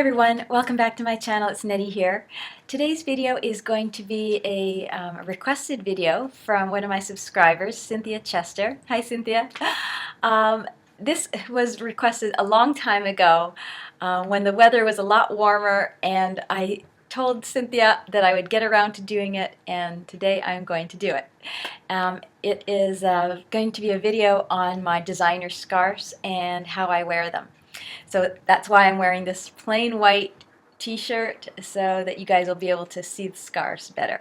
everyone, welcome back to my channel. It's Nettie here. Today's video is going to be a requested video from one of my subscribers, Cynthia Chester. Hi Cynthia. This was requested a long time ago when the weather was a lot warmer, and I told Cynthia that I would get around to doing it, and today I'm going to do it. It is going to be a video on my designer scarves and how I wear them. So that's why I'm wearing this plain white t-shirt, so that you guys will be able to see the scarves better.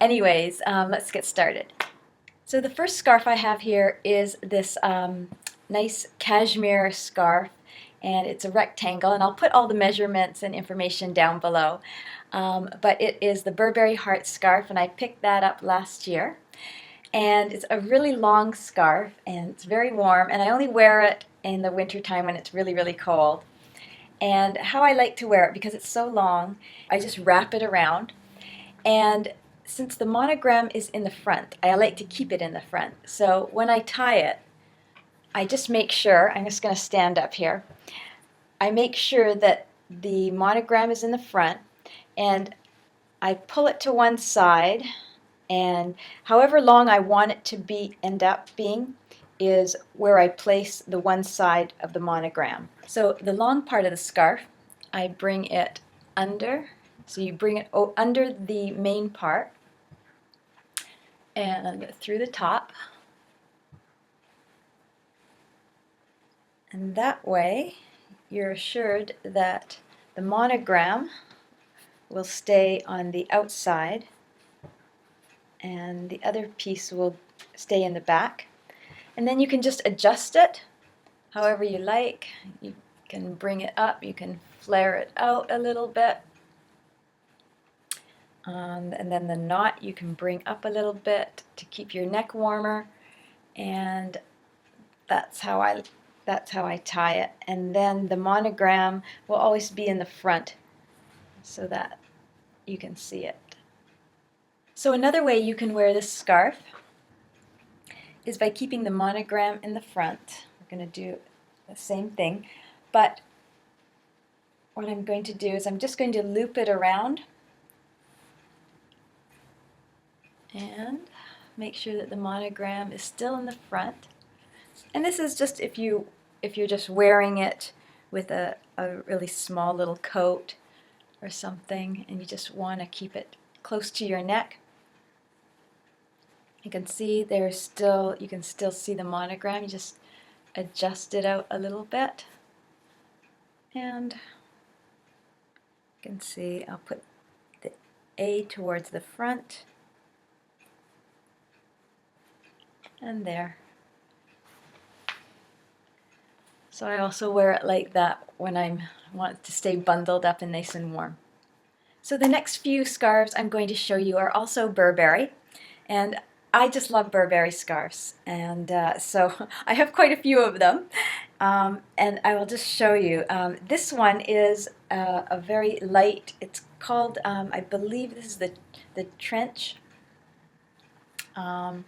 Anyways, let's get started. So the first scarf I have here is this nice cashmere scarf, and it's a rectangle, and I'll put all the measurements and information down below. But it is the Burberry heart scarf, and I picked that up last year. And it's a really long scarf, and it's very warm, and I only wear it in the winter time when it's really, really cold. And how I like to wear it, because it's so long, I just wrap it around. And since the monogram is in the front, I like to keep it in the front. So when I tie it, I just make sure, I'm just going to stand up here, I make sure that the monogram is in the front, and I pull it to one side, and however long I want it to end up being is where I place the one side of the monogram. So the long part of the scarf, I bring it under, so you bring it under the main part and through the top, and that way you're assured that the monogram will stay on the outside and the other piece will stay in the back. And then you can just adjust it however you like. You can bring it up, you can flare it out a little bit. And then the knot you can bring up a little bit to keep your neck warmer. And that's how I tie it. And then the monogram will always be in the front so that you can see it. So another way you can wear this scarf is by keeping the monogram in the front. We're going to do the same thing, but what I'm going to do is I'm just going to loop it around and make sure that the monogram is still in the front. And this is just if you're just wearing it with a really small little coat or something, and you just want to keep it close to your neck. You can see you can still see the monogram. You just adjust it out a little bit, and you can see I'll put the A towards the front, and there. So I also wear it like that when I want to stay bundled up and nice and warm. So the next few scarves I'm going to show you are also Burberry, and I just love Burberry scarves, and so I have quite a few of them, and I will just show you. This one is a very light, it's called, I believe this is the trench, and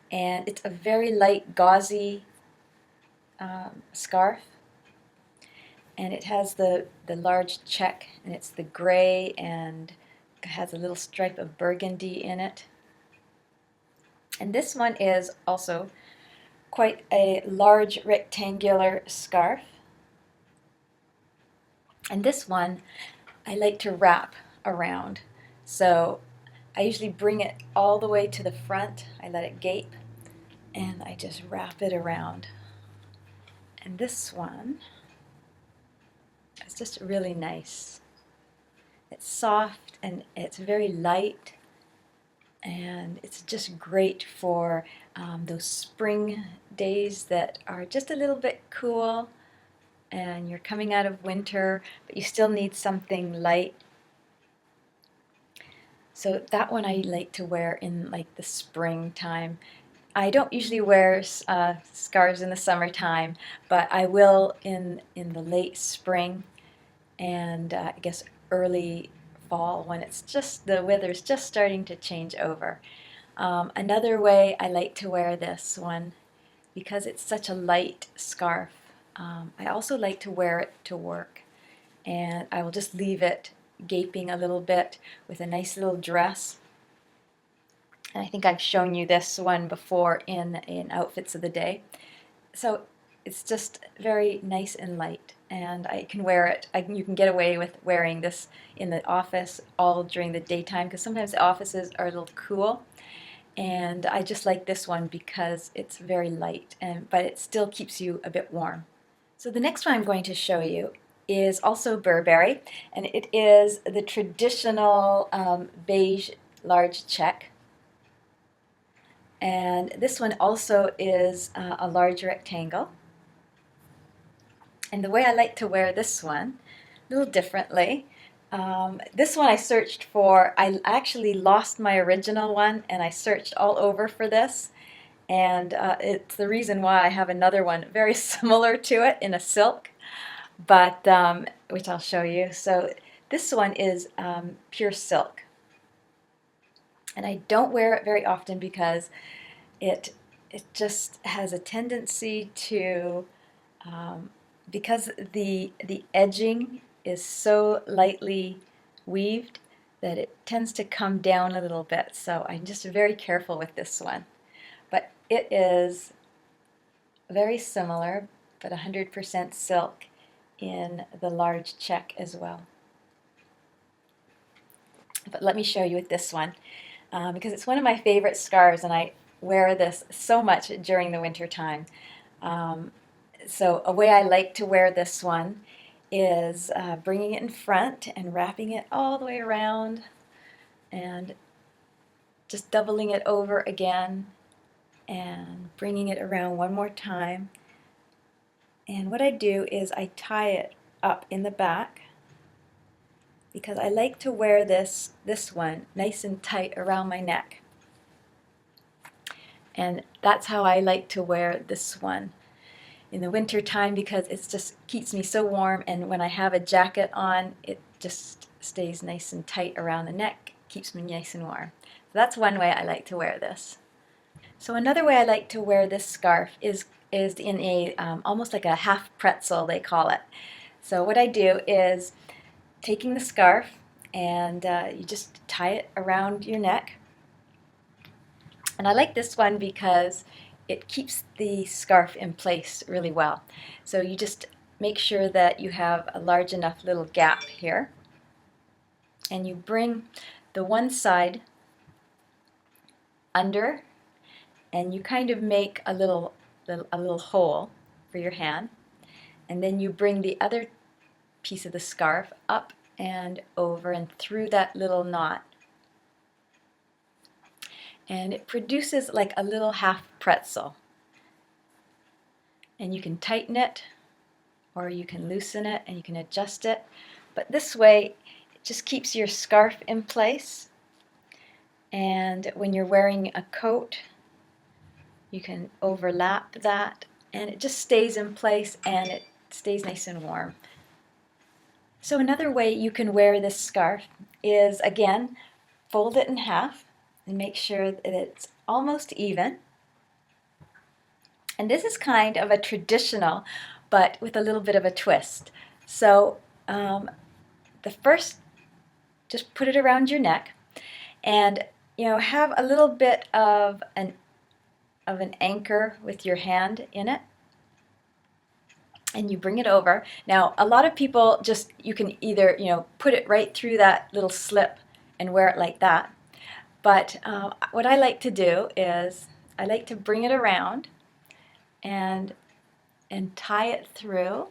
it's a very light gauzy scarf, and it has the large check, and it's the gray, and it has a little stripe of burgundy in it. And this one is also quite a large rectangular scarf. And this one I like to wrap around. So I usually bring it all the way to the front. I let it gape and I just wrap it around. And this one is just really nice. It's soft and it's very light. And it's just great for those spring days that are just a little bit cool and you're coming out of winter, but you still need something light. So that one I like to wear in like the springtime. I don't usually wear scarves in the summertime, but I will in the late spring and I guess early fall when it's just the weather's just starting to change over. Another way I like to wear this one, because it's such a light scarf, I also like to wear it to work. and I will just leave it gaping a little bit with a nice little dress. And I think I've shown you this one before in Outfits of the Day. So it's just very nice and light, and I can wear it. You can get away with wearing this in the office all during the daytime, because sometimes the offices are a little cool, and I just like this one because it's very light, but it still keeps you a bit warm. So the next one I'm going to show you is also Burberry, and it is the traditional beige large check. And this one also is a large rectangle. And the way I like to wear this one, a little differently, this one I searched for. I actually lost my original one, and I searched all over for this. And it's the reason why I have another one very similar to it in a silk, but which I'll show you. So this one is pure silk. And I don't wear it very often because it just has a tendency to, because the edging is so lightly weaved, that it tends to come down a little bit. So I'm just very careful with this one. But it is very similar, but 100% silk in the large check as well. But let me show you with this one, because it's one of my favorite scarves, and I wear this so much during the winter time. So a way I like to wear this one is bringing it in front and wrapping it all the way around and just doubling it over again and bringing it around one more time. And what I do is I tie it up in the back, because I like to wear this one nice and tight around my neck. And that's how I like to wear this one in the winter time, because it just keeps me so warm, and when I have a jacket on, it just stays nice and tight around the neck, keeps me nice and warm. So that's one way I like to wear this. So another way I like to wear this scarf is in a almost like a half pretzel, they call it. So what I do is taking the scarf, and you just tie it around your neck. And I like this one because it keeps the scarf in place really well. So you just make sure that you have a large enough little gap here, and you bring the one side under, and you kind of make a little hole for your hand, and then you bring the other piece of the scarf up and over and through that little knot, and it produces like a little half pretzel. And you can tighten it, or you can loosen it, and you can adjust it. But this way, it just keeps your scarf in place. And when you're wearing a coat, you can overlap that, and it just stays in place, and it stays nice and warm. So another way you can wear this scarf is, again, fold it in half and make sure that it's almost even. And this is kind of a traditional, but with a little bit of a twist. So the first, just put it around your neck, and have a little bit of an anchor with your hand in it, and you bring it over. Now, a lot of people you can either put it right through that little slip and wear it like that. But what I like to do is I like to bring it around and tie it through,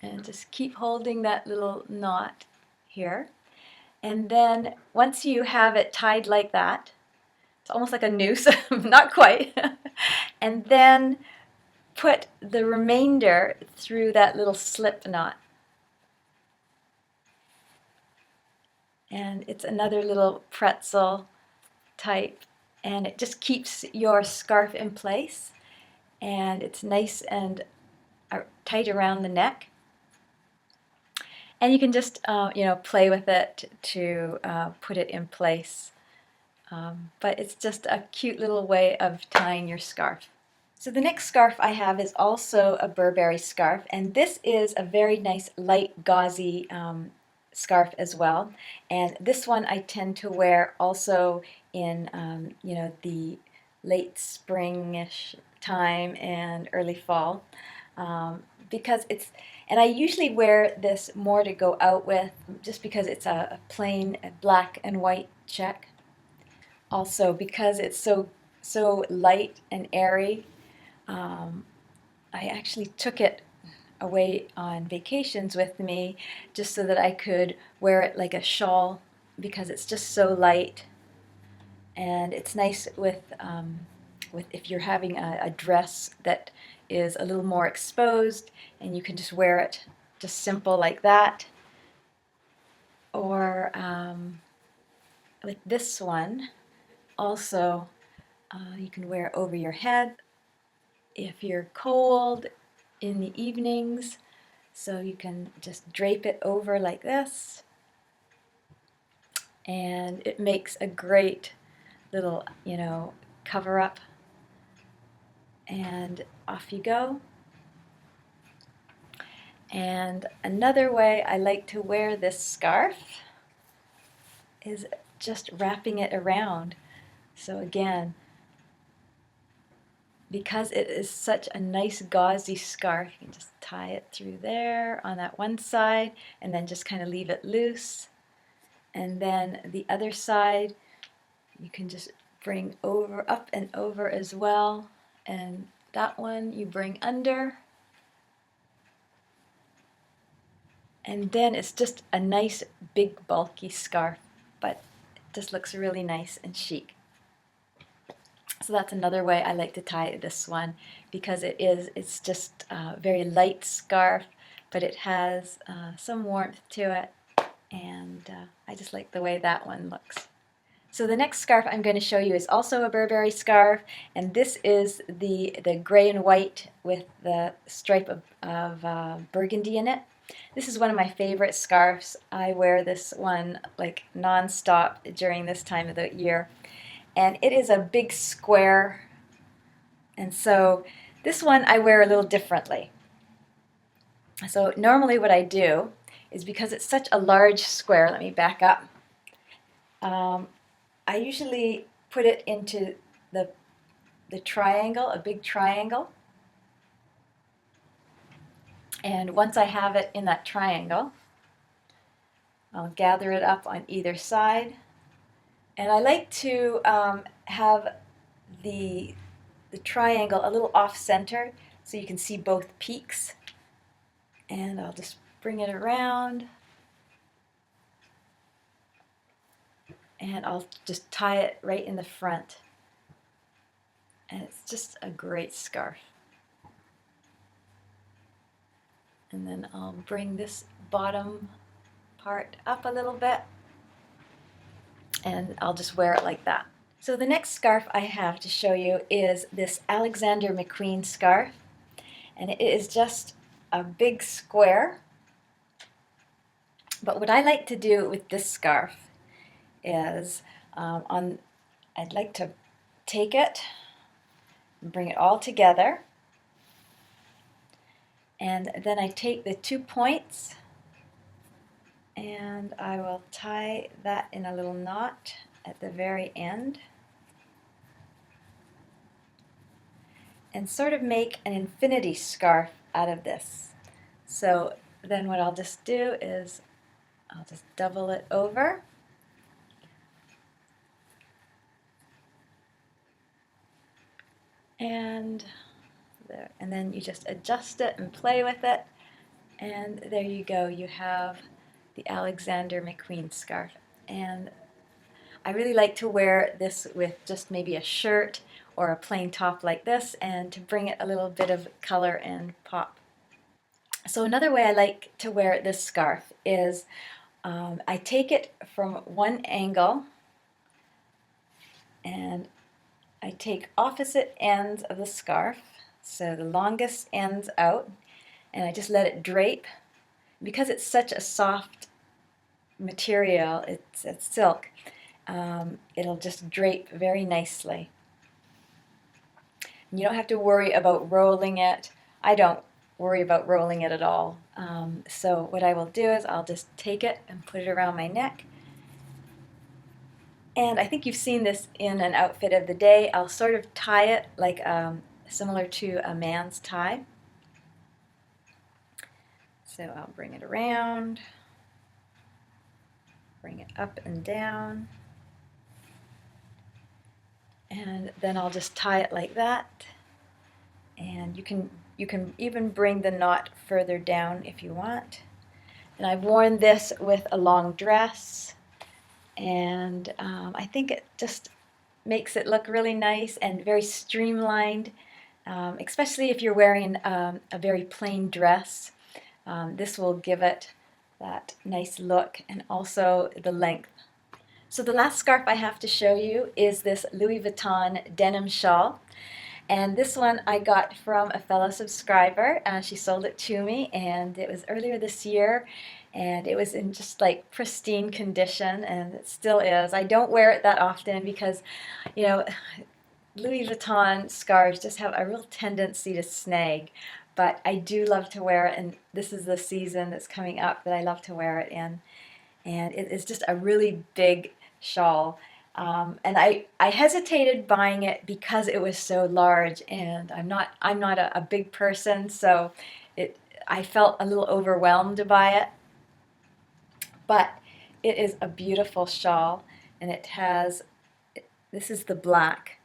and just keep holding that little knot here. And then once you have it tied like that, it's almost like a noose, not quite, and then put the remainder through that little slip knot. And it's another little pretzel type, and it just keeps your scarf in place, and it's nice and tight around the neck. And you can just play with it to put it in place. But it's just a cute little way of tying your scarf. So the next scarf I have is also a Burberry scarf, and this is a very nice light gauzy scarf as well. And this one I tend to wear also in the late springish time and early fall, because and I usually wear this more to go out with, just because it's a plain black and white check. Also because it's so light and airy. I actually took it away on vacations with me just so that I could wear it like a shawl, because it's just so light, and it's nice with if you're having a dress that is a little more exposed, and you can just wear it just simple like that. Or with this one also, you can wear it over your head if you're cold in the evenings, so you can just drape it over like this, and it makes a great little, cover up, and off you go. And another way I like to wear this scarf is just wrapping it around. So again, because it is such a nice gauzy scarf, you can just tie it through there on that one side and then just kind of leave it loose. And then the other side, you can just bring over, up and over as well. And that one you bring under. And then it's just a nice big bulky scarf, but it just looks really nice and chic. So that's another way I like to tie this one, because it's just a very light scarf, but it has some warmth to it, and I just like the way that one looks. So the next scarf I'm going to show you is also a Burberry scarf, and this is the gray and white with the stripe of burgundy in it. This is one of my favorite scarves. I wear this one like non-stop during this time of the year. And it is a big square, and so this one I wear a little differently. So normally what I do is, because it's such a large square, let me back up, I usually put it into the triangle, a big triangle, and once I have it in that triangle, I'll gather it up on either side. And I like to have the triangle a little off-center so you can see both peaks. And I'll just bring it around, and I'll just tie it right in the front. And it's just a great scarf. And then I'll bring this bottom part up a little bit, and I'll just wear it like that. So the next scarf I have to show you is this Alexander McQueen scarf, and it is just a big square. But what I like to do with this scarf is I'd like to take it and bring it all together, and then I take the 2 points and I will tie that in a little knot at the very end, and sort of make an infinity scarf out of this. So then what I'll just do is I'll just double it over, and there, and then you just adjust it and play with it, and there you go, you have the Alexander McQueen scarf. And I really like to wear this with just maybe a shirt or a plain top like this, and to bring it a little bit of color and pop. So another way I like to wear this scarf is I take it from one angle, and I take opposite ends of the scarf, so the longest ends out, and I just let it drape. Because it's such a soft material, it's silk, it'll just drape very nicely. You don't have to worry about rolling it. I don't worry about rolling it at all. So what I will do is I'll just take it and put it around my neck. And I think you've seen this in an outfit of the day. I'll sort of tie it like similar to a man's tie. So I'll bring it around, bring it up and down, and then I'll just tie it like that. And you can even bring the knot further down if you want. And I've worn this with a long dress, and I think it just makes it look really nice and very streamlined, especially if you're wearing a very plain dress. This will give it that nice look and also the length. So the last scarf I have to show you is this Louis Vuitton denim shawl. And this one I got from a fellow subscriber. She sold it to me, and it was earlier this year, and it was in just like pristine condition, and it still is. I don't wear it that often because, you know, Louis Vuitton scarves just have a real tendency to snag, but I do love to wear it, and this is the season that's coming up that I love to wear it in. And it is just a really big shawl. And I hesitated buying it because it was so large, and I'm not a big person, so I felt a little overwhelmed to buy it. But it is a beautiful shawl, and it has, this is the black,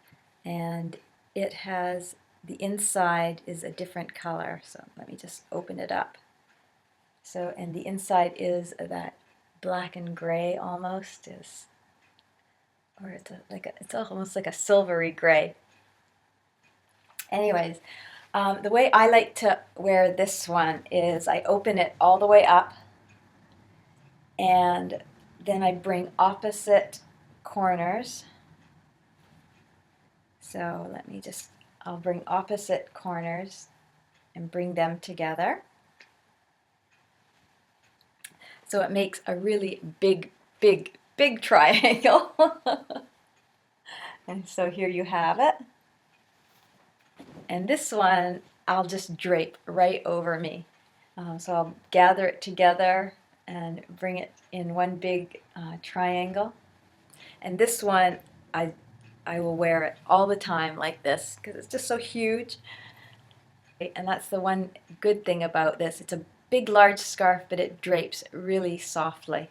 and it has, the inside is a different color. So let me just open it up. So, and the inside is that black and gray almost, is, or it's almost like a silvery gray. Anyways, the way I like to wear this one is I open it all the way up, and then I bring opposite corners. So I'll bring opposite corners and bring them together. So it makes a really big, big, big triangle. And so here you have it. And this one I'll just drape right over me. So I'll gather it together and bring it in one big triangle. And this one I will wear it all the time like this because it's just so huge. And that's the one good thing about this. It's a big, large scarf, but it drapes really softly.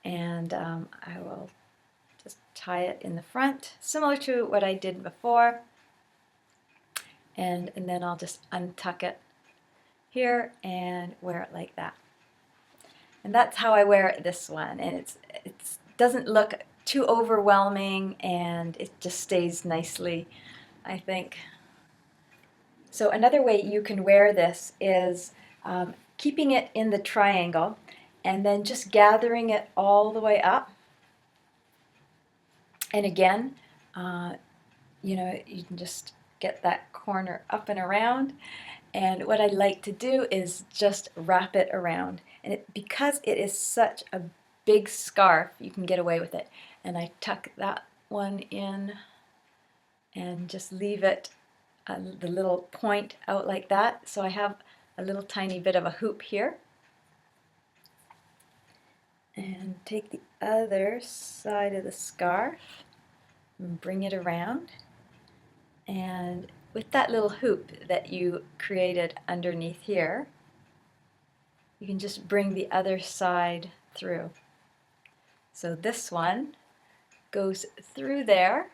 And I will just tie it in the front, similar to what I did before. And then I'll just untuck it here and wear it like that. And that's how I wear this one. And it doesn't look too overwhelming, and it just stays nicely, I think. So another way you can wear this is keeping it in the triangle and then just gathering it all the way up. And again, you know, you can just get that corner up and around. And what I like to do is just wrap it around. And because it is such a big scarf, you can get away with it. And I tuck that one in and just leave it the little point out like that. So I have a little tiny bit of a hoop here. And take the other side of the scarf and bring it around. And with that little hoop that you created underneath here, you can just bring the other side through. So this one goes through there.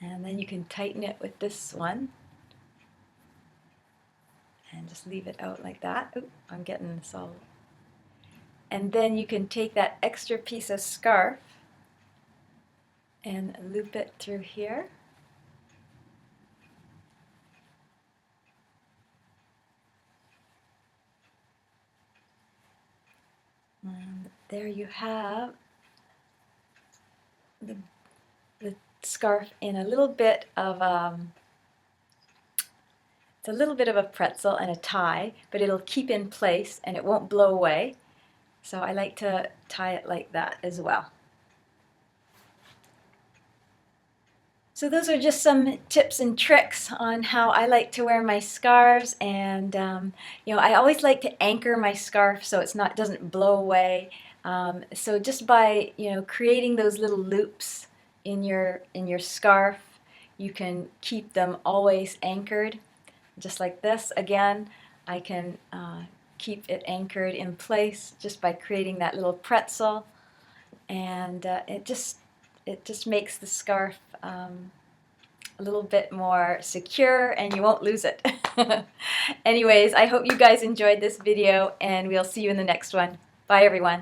And then you can tighten it with this one and just leave it out like that. Oop, I'm getting this all. And then you can take that extra piece of scarf and loop it through here. And there you have the scarf in a little bit of it's a little bit of a pretzel and a tie, but it'll keep in place and it won't blow away. So I like to tie it like that as well. So those are just some tips and tricks on how I like to wear my scarves, and you know, I always like to anchor my scarf so it's not doesn't blow away. So just by creating those little loops in your scarf, you can keep them always anchored, just like this. Again, I can keep it anchored in place just by creating that little pretzel, and it just makes the scarf a little bit more secure, and you won't lose it. Anyways, I hope you guys enjoyed this video, and we'll see you in the next one. Bye everyone.